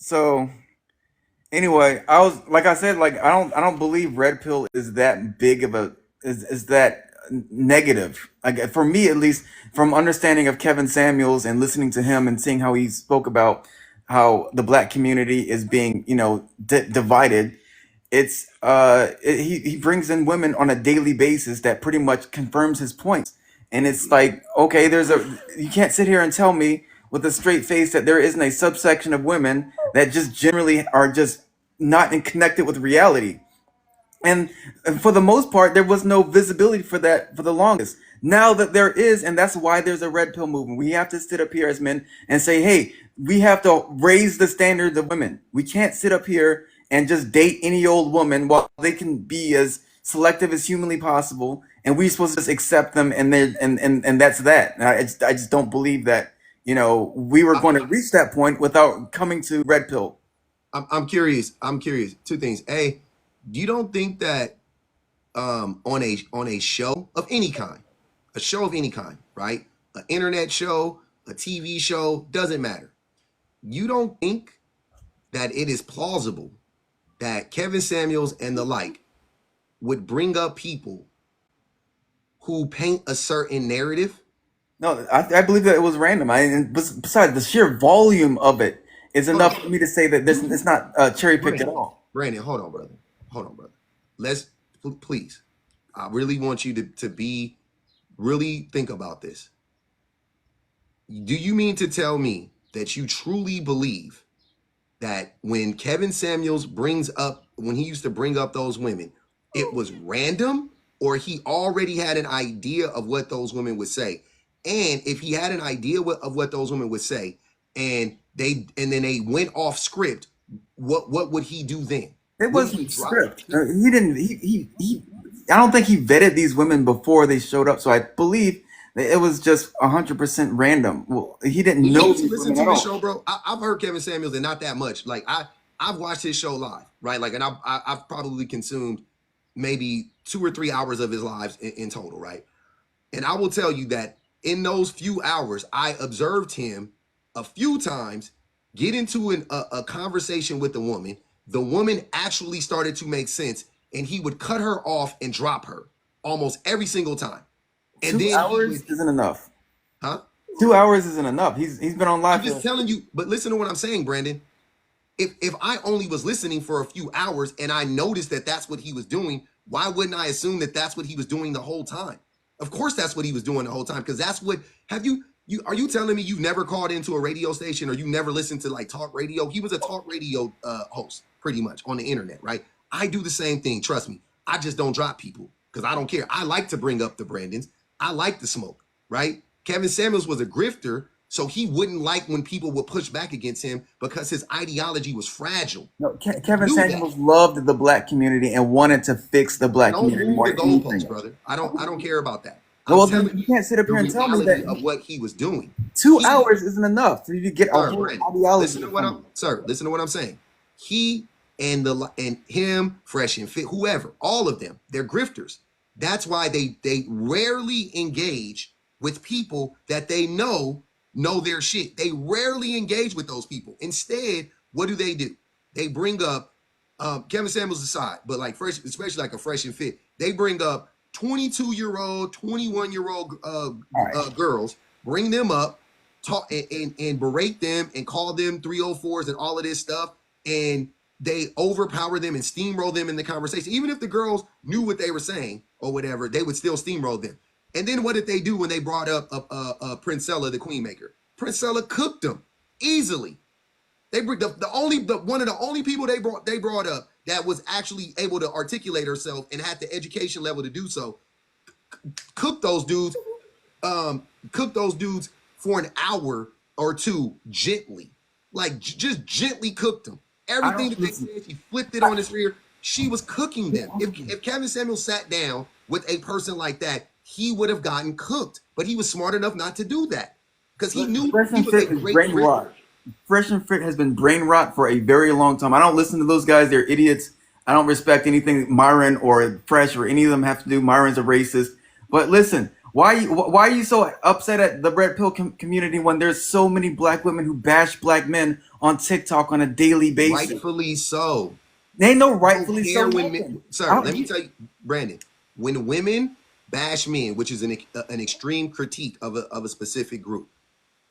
So anyway, I was like I said, like I don't believe red pill is that big of a is that negative. Like for me at least, from understanding of Kevin Samuels and listening to him and seeing how he spoke about how the black community is being, divided. He brings in women on a daily basis that pretty much confirms his points. And it's like, okay, you can't sit here and tell me with a straight face that there isn't a subsection of women that just generally are just not connected with reality. And for the most part, there was no visibility for that for the longest. Now that there is, and that's why there's a red pill movement. We have to sit up here as men and say, hey, we have to raise the standards of women. We can't sit up here and just date any old woman while they can be as selective as humanly possible, and we're supposed to just accept them, and that's that. And I just don't believe that we were I, going to reach that point without coming to red pill. I'm curious. I'm curious. Two things. A, you don't think that on a show of any kind, a show of any kind, right? An internet show, a TV show, doesn't matter. You don't think that it is plausible that Kevin Samuels and the like would bring up people who paint a certain narrative? No, I believe that it was random. Besides, the sheer volume of it is Hold enough on, for me to say that this it's not cherry picked at Brandon. all. Brandon, hold on, brother. Hold on, brother. Let's please. I really want you to be really think about this. Do you mean to tell me that you truly believe that when Kevin Samuels when he used to bring up those women, it was random, or he already had an idea of what those women would say? And if he had an idea of what those women would say, and then they went off script, what would he do then? It Would he wasn't drop these script. people? He didn't. He. I don't think he vetted these women before they showed up. So I believe that it was just 100% random. Well, he didn't You know used to these listen women to at his show, all. bro. I've heard Kevin Samuels, and not that much. Like I've watched his show live, right? Like, and I've probably consumed maybe 2 or 3 hours of his lives in total, right? And I will tell you that in those few hours, I observed him a few times get into a conversation with a woman. The woman actually started to make sense, and he would cut her off and drop her almost every single time. And Two then he hours would, isn't enough. huh? 2 hours isn't enough. He's been on I'm live just for. telling you, but listen to what I'm saying, Brandon. If I only was listening for a few hours and I noticed that that's what he was doing, why wouldn't I assume that that's what he was doing the whole time? Of course, that's what he was doing the whole time, because that's what. Have you are you telling me you've never called into a radio station, or you never listened to like talk radio? He was a talk radio host pretty much on the internet, right? I do the same thing. Trust me. I just don't drop people because I don't care. I like to bring up the Brandons. I like the smoke, right? Kevin Samuels was a grifter, so he wouldn't like when people would push back against him because his ideology was fragile. No, He Kevin knew that. Samuels loved the black community and wanted to fix the black Don't community move more the than anything goalposts, else. brother. I don't care about that. I'm Well, then telling you you can't sit up the here and tell me that reality of what he was doing. two He, hours isn't enough for you to get a sir, whole Brandon, ideology of someone. listen to what I'm saying. He and him, Fresh and Fit, whoever, all of them, they're grifters. That's why they rarely engage with people that they know their shit. They rarely engage with those people. Instead, what do? They bring up Kevin Samuels aside, but like fresh, especially like a Fresh and Fit, they bring up 22-year-old, 21-year-old All right. girls, bring them up, talk and berate them and call them 304s and all of this stuff, and they overpower them and steamroll them in the conversation. Even if the girls knew what they were saying or whatever, they would still steamroll them. And then what did they do when they brought up Princella, the Queen Maker? Princella cooked them easily. They bring one of the only people they brought up that was actually able to articulate herself and had the education level to do so. Cook those dudes, cook those dudes for an hour or two gently, like just gently cooked them. I Everything don't that they listen. said, she flipped it on his rear. She was cooking them. If Kevin Samuel sat down with a person like that, he would have gotten cooked. But he was smart enough not to do that because he knew Fresh he and was a Fit is great brain grifter. rot. Fresh and Fit has been brain rot for a very long time. I don't listen to those guys. They're idiots. I don't respect anything Myron or Fresh or any of them have to do. Myron's a racist. But listen, Why are you so upset at the red pill community when there's so many black women who bash black men on TikTok on a daily basis? Rightfully so. They ain't no I don't rightfully so care when nothing. sir, let me tell you, Brandon, when women bash men, which is an extreme critique of a specific group,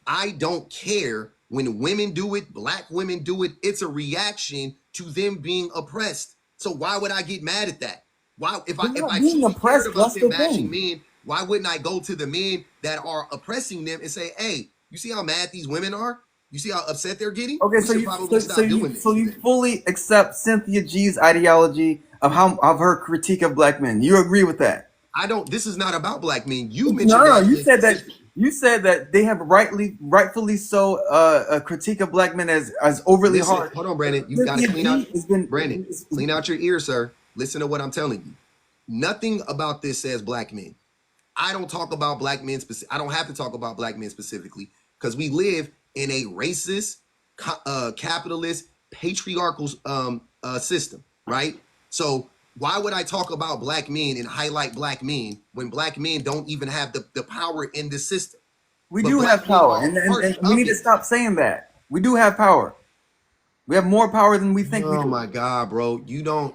I don't care when women do it, black women do it. It's a reaction to them being oppressed. So why would I get mad at that? Why, if They're I not being truly cared oppressed. about That's them the bashing thing. men, why wouldn't I go to the men that are oppressing them and say, "Hey, you see how mad these women are? You see how upset they're getting? Okay, We should probably stop doing so this." you fully accept Cynthia G's ideology of her critique of black men. You agree with that? I don't. This is not about black men. You No, mentioned no, no. that in specific. You said that they have rightfully so a critique of black men as overly Listen, harsh. hold on, But Brandon. You got to Cynthia clean out, G has been Brandon. Clean out your ears, sir. Listen to what I'm telling you. Nothing about this says black men. I don't talk about black men I don't have to talk about black men specifically because we live in a racist, capitalist, patriarchal system, right? So why would I talk about black men and highlight black men when black men don't even have the power in the system? we But do have black men power, are a part and we of need to it. stop saying that. We do have power. We have more power than we think we Oh do. my God, bro.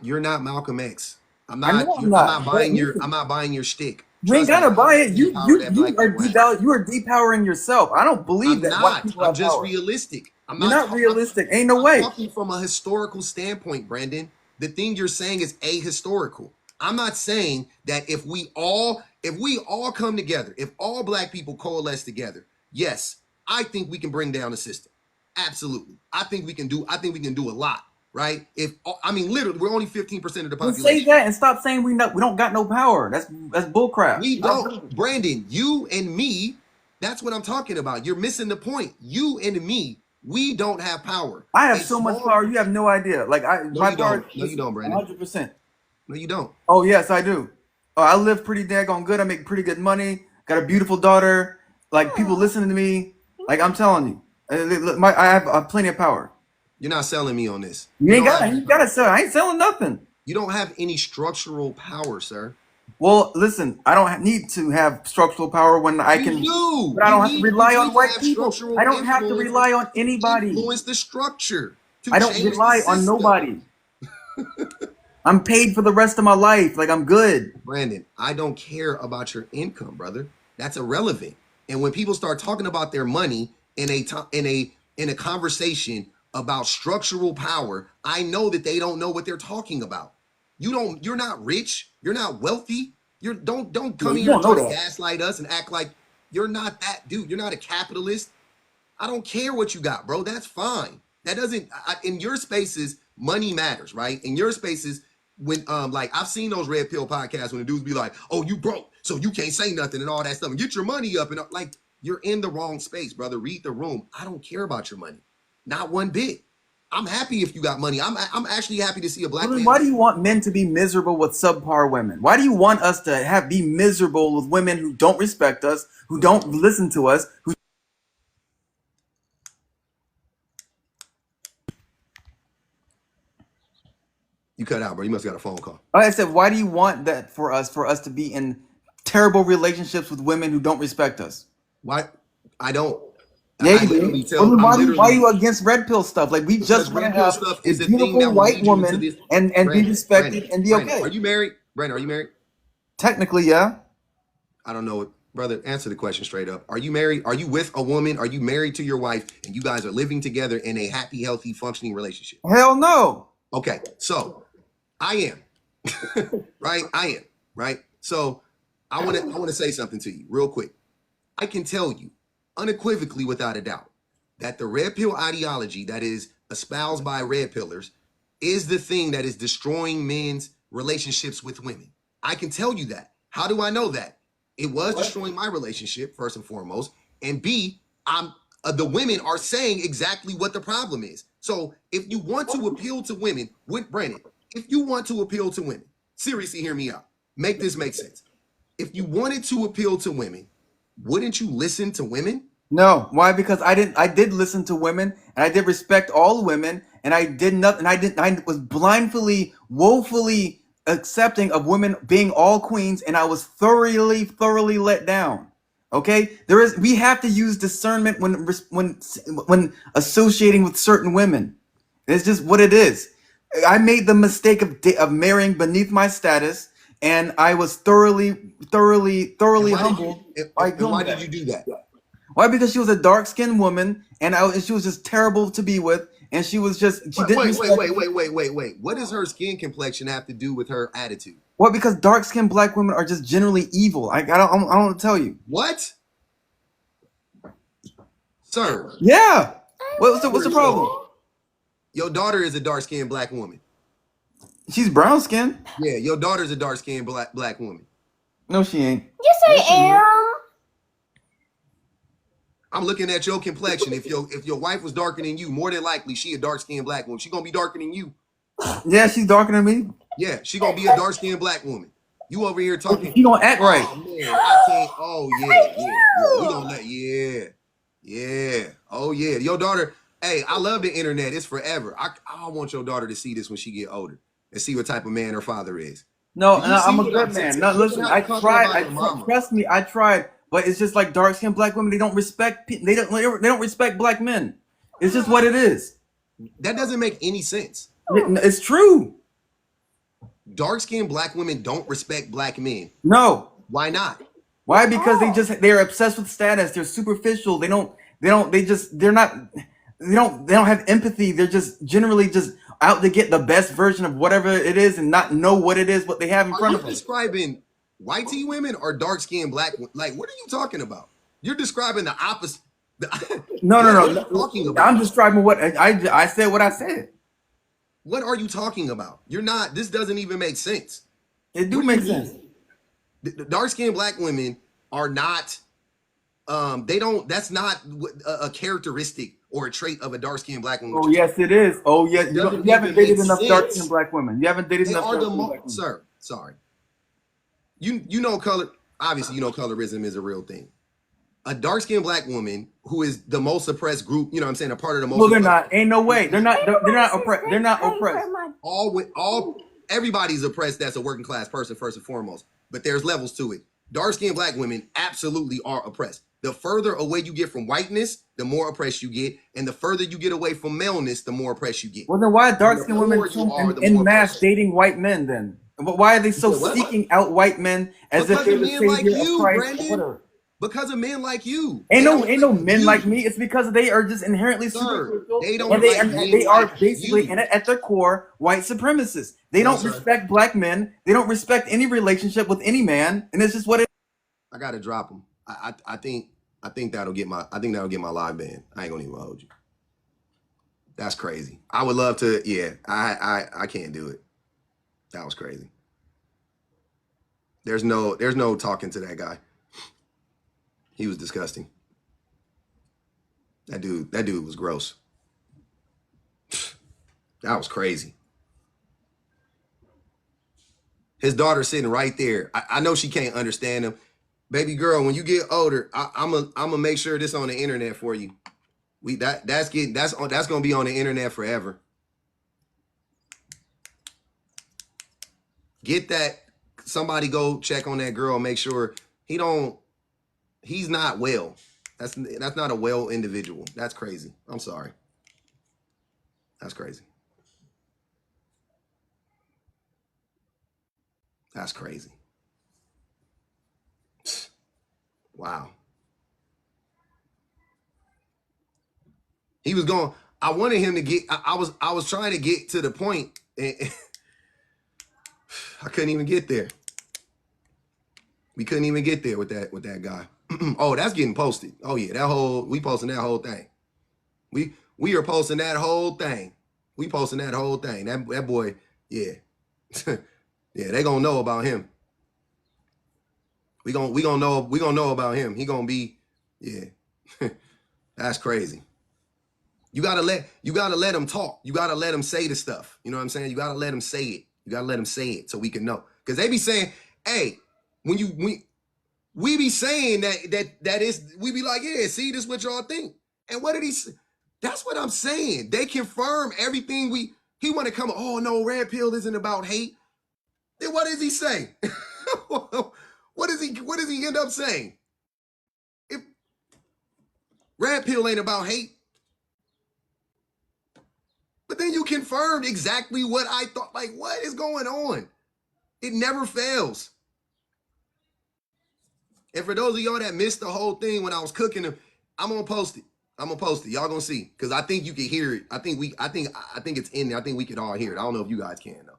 You're not Malcolm X. I know I'm not. But I'm listen, not buying your shtick. you ain't Trust me, gotta I buy it. understand the power that black people have. You are depowering yourself. I don't believe I'm that white not. people I'm have just power. realistic. You're not realistic. Ain't no way. Talking from a historical standpoint, Brandon. The thing you're saying is ahistorical. I'm not saying that if we all come together, if all black people coalesce together, yes, I think we can bring down the system. Absolutely. I think we can do a lot, right? If I mean literally we're only 15% of the Then say population. that and stop saying we don't got no power. That's bullcrap. We don't, Brandon, you and me, that's what I'm talking about. You're missing the point. You and me, we don't have power. I have A so much small power. You have no idea. No, My you power don't. No, is you don't, Brandon. 100%. No, you don't. Oh yes, I do. I live pretty daggone good. I make pretty good money. Got a beautiful daughter. Like people listening to me. Like I'm telling you, I have plenty of power. You're not selling me on this. You ain't got. You gotta sell. I ain't selling nothing. You don't have any structural power, sir. Well, listen. I don't need to have structural power when I You can. do. But I don't have to You rely on need to white have people. structural I don't have to influence rely on to anybody. influence the structure, to I don't change the rely on system. nobody. I'm paid for the rest of my life. Like I'm good. Brandon, I don't care about your income, brother. That's irrelevant. And when people start talking about their money in a conversation about structural power, I know that they don't know what they're talking about. You're not rich, you're not wealthy. Don't Well, come you here and don't know try to that. gaslight us and act like you're not that dude. You're not a capitalist. I don't care what you got, bro. That's fine. That doesn't in your spaces, money matters, right? In your spaces, when like I've seen those red pill podcasts when the dudes be like, "Oh, you broke, so you can't say nothing" and all that stuff, and get your money up and up. Like you're in the wrong space, brother. Read the room. I don't care about your money, not one bit. I'm happy if you got money. I'm actually happy to see a Well, black then man. why do you want men to be miserable with subpar women? Why do you want us to be miserable with women who don't respect us, who don't listen to us, who You cut out, bro. You must have got a phone call. like I said, why do you want that for us to be in terrible relationships with women who don't respect us? Why? I don't. Yeah, I you literally do. Well, tell. then I'm why are literally you against red pill stuff? Like we because just want to red pill have stuff a is the thing beautiful that will white lead you into woman this. and be respected and be Brandon, are okay. you married? Brandon, are you married? Technically, yeah. I don't know, brother. Answer the question straight up. Are you married? Are you with a woman? Are you married to your wife and you guys are living together in a happy, healthy, functioning relationship? Hell no. Okay, so I am. Right? I am. Right? So I want to say something to you real quick. I can tell you unequivocally without a doubt that the red pill ideology that is espoused by red pillars is the thing that is destroying men's relationships with women. I can tell you that. How do I know that? It was destroying my relationship first and foremost, and B, I'm the women are saying exactly what the problem is. So if you want to appeal to women, with Brandon, if you want to appeal to women, seriously, hear me out. Make this make sense. If you wanted to appeal to women, wouldn't you listen to women? No. Why? Because I did listen to women and I did respect all women and I did nothing. I was blindly, woefully accepting of women being all queens, and I was thoroughly let down. Okay, we have to use discernment when associating with certain women. It's just what it is. I made the mistake of marrying beneath my status, and I was thoroughly humbled by And why doing did that. you do that? Why? Because she was a dark skinned woman, and she was just terrible to be with, and she didn't respect. Wait. What does her skin complexion have to do with her attitude? What? Because dark skinned black women are just generally evil. I don't want to tell you. What? Sir, Yeah. What's the problem? your daughter is a dark-skinned black woman. She's brown skinned. Yeah, your daughter's a dark-skinned black woman. No, she ain't. Yes, I am. I'm looking at your complexion. If your wife was darker than you, more than likely she a dark-skinned black woman. She gonna be darker than you. Yeah, she's darker than me. Yeah, she gonna be a dark-skinned black woman. You over here talking. She gonna act right. Oh man, I can't. Oh yeah. We gonna let yeah. Oh yeah, your daughter. Hey, I love the internet. It's forever. I want your daughter to see this when she get older and see what type of man her father is. No, Do you see I'm a what good I'm man. saying? No, You're listen, not I talking tried. about your mama. Trust me, I tried. But it's just like dark skinned black women. They don't respect. They don't respect black men. It's just what it is. That doesn't make any sense. It's true. Dark-skinned black women don't respect black men. No. Why not? Why? Because they're obsessed with status. They're superficial. They don't have empathy. They're just generally just out to get the best version of whatever it is and not know what it is, what they have in Are front you of them. describing white tea women or dark-skinned black women? Like, what are you talking about? You're describing the opposite. No. What are you talking about? I'm describing what I said. What I said. What are you talking about? You're not. This doesn't even make sense. It do What make you mean? sense. The dark-skinned black women are not. They don't. That's not a characteristic or a trait of a dark-skinned black woman. Oh yes, it is. Oh yes, you haven't dated enough sense. dark-skinned black women. You haven't dated They enough are the dark-skinned black women. Sir. Sorry. You know color. Obviously, you know colorism is a real thing. A dark-skinned black woman who is the most oppressed group, you know what I'm saying, a part of the most. Well, they're not. Ain't no way. They're not oppressed. They're not oppressed. Everybody's oppressed. That's a working class person first and foremost. But there's levels to it. Dark-skinned black women absolutely are oppressed. The further away you get from whiteness, the more oppressed you get, and the further you get away from maleness, the more oppressed you get. Well, then why are dark-skinned women in mass dating white men? Then why are they so seeking out white men as if they're the savior of Christ? Whatever. Because of men like you. Ain't no men like me. It's because they are just inherently superficial. They don't. And they are basically, you. at their core, white supremacists. They don't respect black men. They don't respect any relationship with any man, and it's just what it. I gotta drop them. I think that'll get my live band. I ain't gonna even hold you. That's crazy. I would love to. Yeah, I can't do it. That was crazy. There's no talking to that guy. He was disgusting. That dude was gross. That was crazy. His daughter's sitting right there. I know she can't understand him. Baby girl, when you get older, I'm gonna make sure this on the internet for you. That's gonna be on the internet forever. Get that. Somebody go check on that girl. Make sure he's not well. That's not a well individual. That's crazy. I'm sorry. That's crazy. That's crazy. Wow. He was going. I wanted him to get. I was trying to get to the point, and I couldn't even get there. We couldn't even get there with that guy. Oh, that's getting posted. Oh yeah, we posting that whole thing. We are posting that whole thing. We posting that whole thing. That boy, yeah. Yeah, they gonna know about him. We gonna know about him. He gonna be, yeah. That's crazy. You gotta let him talk. You gotta let him say the stuff. You know what I'm saying? You gotta let him say it. You gotta let him say it so we can know. Because they be saying, hey, we be saying that is, we be like, yeah, see, this is what y'all think. And what did he say? That's what I'm saying. They confirm everything he want to come, oh no, red pill isn't about hate. Then what does he say? What does he end up saying? If red pill ain't about hate. But then you confirmed exactly what I thought. Like, what is going on? It never fails. And for those of y'all that missed the whole thing when I was cooking them, I'm gonna post it. I'm gonna post it. Y'all gonna see. Because I think you can hear it. I think it's in there. I think we can all hear it. I don't know if you guys can though.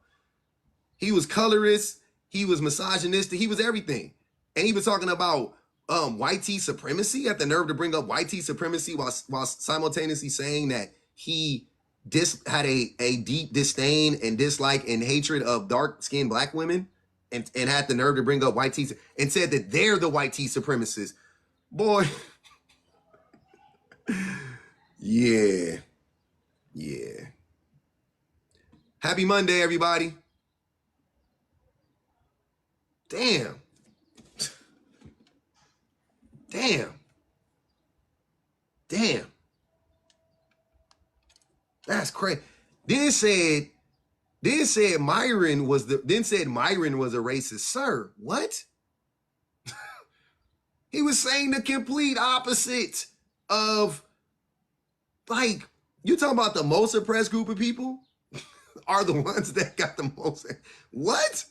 He was colorist, he was misogynistic, he was everything. And he was talking about white tea supremacy, had the nerve to bring up white tea supremacy while simultaneously saying that he had a deep disdain and dislike and hatred of dark-skinned black women, and had the nerve to bring up white tea and said that they're the white tea supremacists. Boy. Yeah. Happy Monday, everybody. Damn. That's crazy. Then said Myron was a racist. Sir, what? He was saying the complete opposite of, like, you talking about the most oppressed group of people are the ones that got the most. What?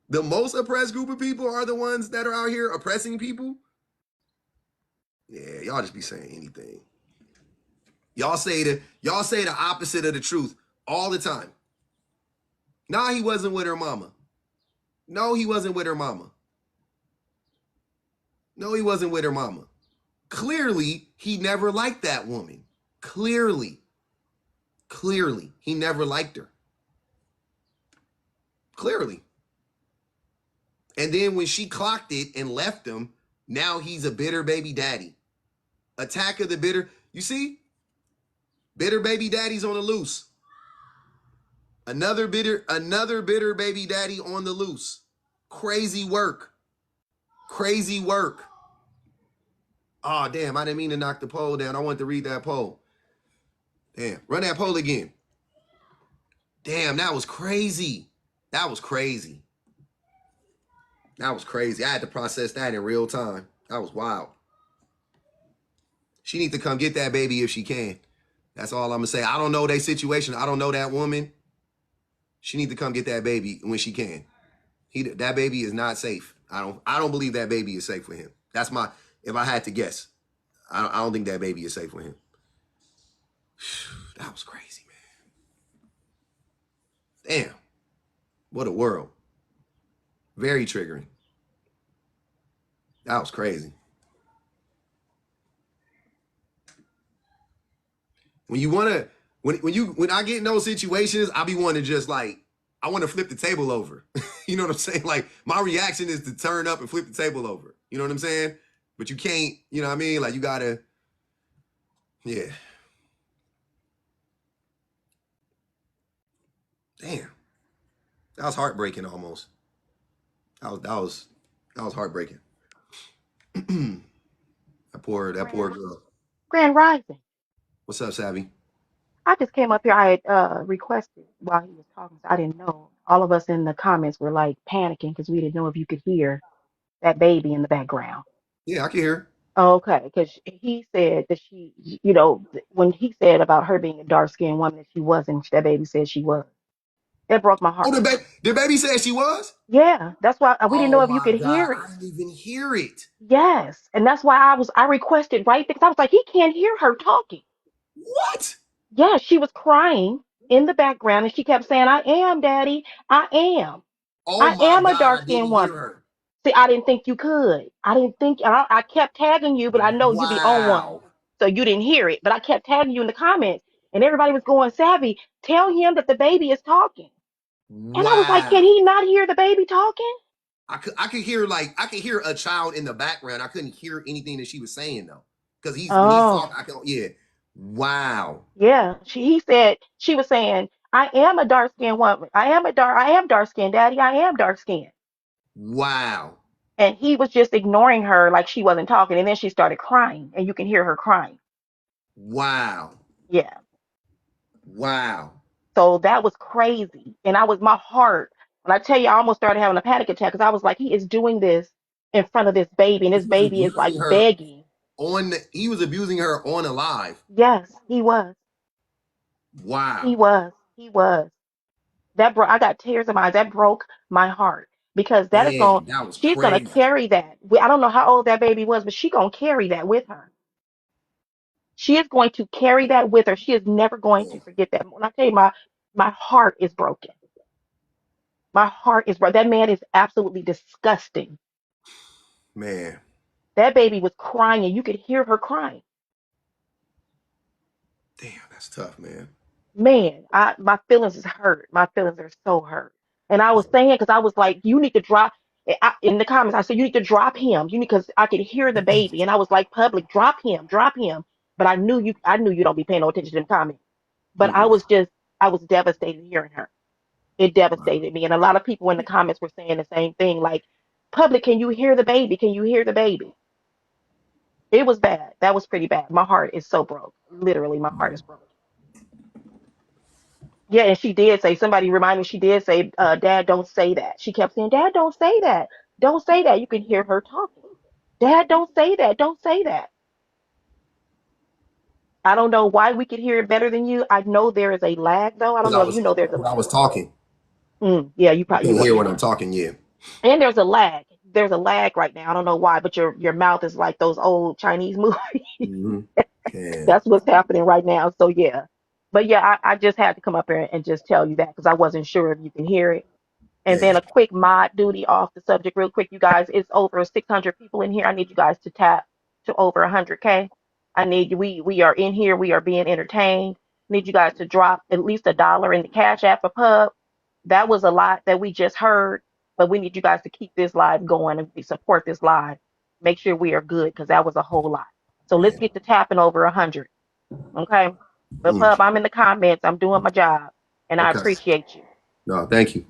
The most oppressed group of people are the ones that are out here oppressing people? Yeah, y'all just be saying anything. Y'all say the opposite of the truth all the time. Nah, he wasn't with her mama. No, he wasn't with her mama. Clearly, he never liked that woman. Clearly, he never liked her. Clearly. And then when she clocked it and left him, now he's a bitter baby daddy. Attack of the bitter. You see? Bitter baby daddy's on the loose. Another bitter baby daddy on the loose. Crazy work. Oh, damn, I didn't mean to knock the poll down. I wanted to read that poll. Damn, run that poll again. Damn, that was crazy. I had to process that in real time. That was wild. She needs to come get that baby if she can. That's all I'm gonna say. I don't know their situation. I don't know that woman. She needs to come get that baby when she can. That baby is not safe. I don't believe that baby is safe for him. That's if I had to guess. I don't think that baby is safe for him. That was crazy, man. Damn. What a world. Very triggering. That was crazy. When I get in those situations, I be wanting to just I want to flip the table over. You know what I'm saying? Like, my reaction is to turn up and flip the table over. You know what I'm saying? But you can't, you know what I mean? Like, you gotta, yeah. Damn. That was heartbreaking almost. That was heartbreaking. that poor girl. Grand Rising. What's up, Savvy? I just came up here. I had requested while he was talking, so I didn't know. All of us in the comments were like panicking because we didn't know if you could hear that baby in the background. Yeah, I can hear. Okay, because he said that when he said about her being a dark-skinned woman, that she wasn't. That baby said she was. It broke my Oh, heart. the baby said she was? Yeah, that's why we didn't know Oh if you my could God, hear it. I didn't even hear it. Yes, and that's why I requested right because I was like, he can't hear her talking. What? Yeah, she was crying in the background and she kept saying, I am, Daddy. I am. Oh I my am a God, dark I skinned didn't hear woman. her. See, I didn't think you could. I didn't think, I kept tagging you, but I know you be on one. Wow. So you didn't hear it. But I kept tagging you in the comments and everybody was going, Savvy, tell him that the baby is talking. And I was like, can Wow. he not hear the baby talking? I could hear a child in the background. I couldn't hear anything that she was saying though. Because when he's Oh, talking, I can, yeah. Wow. yeah. He said, she was saying, I am a dark skinned woman. I am dark skinned, Daddy. I am dark skinned. Wow. And he was just ignoring her like she wasn't talking. And then she started crying, and you can hear her crying. Wow. Yeah. Wow. So that was crazy. And my heart, when I tell you, I almost started having a panic attack because I was like, he is doing this in front of this baby, and He this was baby is like abusing her begging. he was abusing her on a live. Yes, he was. He Wow. was. He was. I got tears in my eyes. That broke my heart because that is going, Man, that was she's going to crazy. carry that. I don't know how old that baby was, but she's going to carry that with her. She is going to carry that with her. She is never going to Man, forget that. When I tell you, my heart is broken. My heart is broken. That man is absolutely disgusting. man. That baby was crying, and you could hear her crying. Damn, that's tough, man. Man, my feelings is hurt. My feelings are so hurt. And I was saying, because I was like, you need to drop. In the comments, I said you need to drop him. You need, because I could hear the baby, and I was like, public, drop him, drop him. But I knew you don't be paying no attention to the comments. But Mm-mm. I was devastated hearing her. It Wow. devastated me, and a lot of people in the comments were saying the same thing. Like, public, can you hear the baby? Can you hear the baby? It was bad. That was pretty bad. My heart is so broke. Literally, my heart is broke. Yeah, and she did say, somebody reminded me, she did say, Dad, don't say that. She kept saying, Dad, don't say that. Don't say that. You can hear her talking. Dad, don't say that. Don't say that. I don't know why we could hear it better than you. I know there is a lag, though. I don't Because know if you know there's a I lag. was talking. Yeah, you You probably can what hear you when I'm know. talking, yeah. And there's a lag. There's a lag right now. I don't know why, but your mouth is like those old Chinese movies. Mm-hmm. Man, That's what's happening right now. So yeah. But yeah, I just had to come up here and just tell you that because I wasn't sure if you can hear it. And man, then a quick mod duty off the subject, real quick, you guys. It's over 600 people in here. I need you guys to tap to over 100K. I need you. We are in here. We are being entertained. Need you guys to drop at least $1 in the Cash App for Pub. That was a lot that we just heard, but we need you guys to keep this live going and support this live. Make sure we are good because that was a whole lot. So let's man. get to tapping over 100. Okay. But Mm. Pub, I'm in the comments. I'm doing my job, and I Okay. appreciate you. No, thank you.